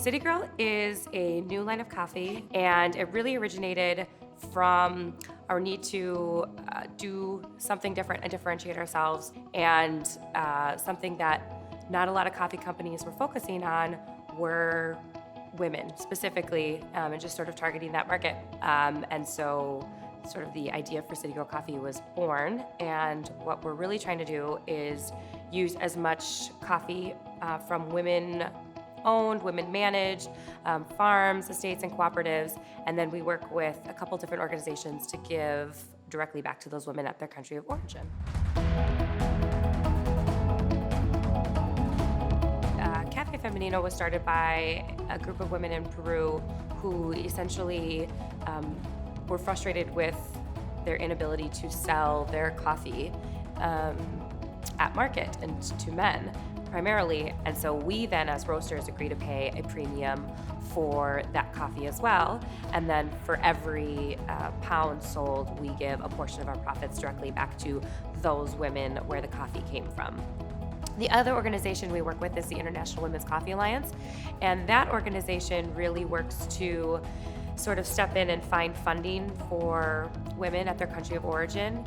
City Girl is a new line of coffee, and it really originated from our need to do something different and differentiate ourselves, and something that not a lot of coffee companies were focusing on were women specifically, and just sort of targeting that market. And so sort of the idea for City Girl Coffee was born, and what we're really trying to do is use as much coffee from women-owned, women-managed farms, estates, and cooperatives, and then we work with a couple different organizations to give directly back to those women at their country of origin. Cafe Femenino was started by a group of women in Peru who essentially were frustrated with their inability to sell their coffee at market and to men primarily. And so we then, as roasters, agree to pay a premium for that coffee as well. And then for every pound sold, we give a portion of our profits directly back to those women where the coffee came from. The other organization we work with is the International Women's Coffee Alliance, and that organization really works to sort of step in and find funding for women at their country of origin.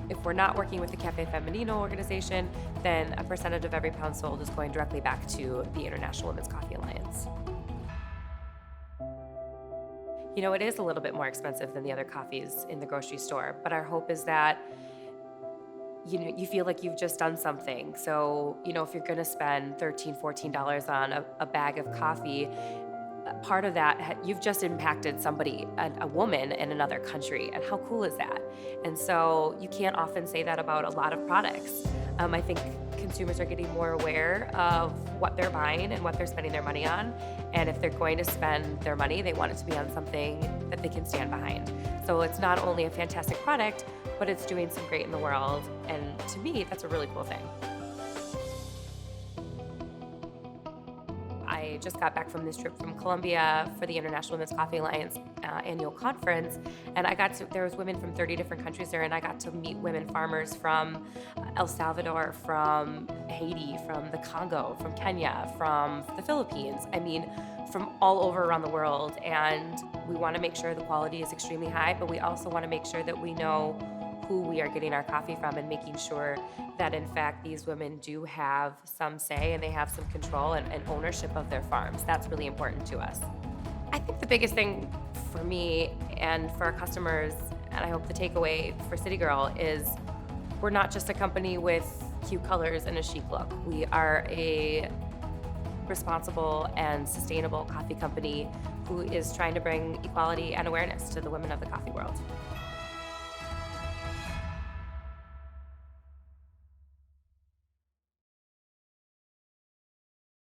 If we're not working with the Cafe Femenino organization, then a percentage of every pound sold is going directly back to the International Women's Coffee Alliance. You know, it is a little bit more expensive than the other coffees in the grocery store, but our hope is that you feel like you've just done something. So, if you're gonna spend $13, $14 on a bag of coffee, part of that, you've just impacted somebody, a woman in another country, and how cool is that? And so you can't often say that about a lot of products. I think consumers are getting more aware of what they're buying and what they're spending their money on, and if they're going to spend their money, they want it to be on something that they can stand behind. So it's not only a fantastic product, but it's doing some great in the world, and to me, that's a really cool thing. I just got back from this trip from Colombia for the International Women's Coffee Alliance annual conference, and there was women from 30 different countries there, and I got to meet women farmers from El Salvador, from Haiti, from the Congo, from Kenya, from the Philippines. I mean, from all over around the world, and we want to make sure the quality is extremely high, but we also want to make sure that we know who we are getting our coffee from, and making sure that in fact these women do have some say and they have some control and ownership of their farms. That's really important to us. I think the biggest thing for me and for our customers, and I hope the takeaway for City Girl, is we're not just a company with cute colors and a chic look. We are a responsible and sustainable coffee company who is trying to bring equality and awareness to the women of the coffee world.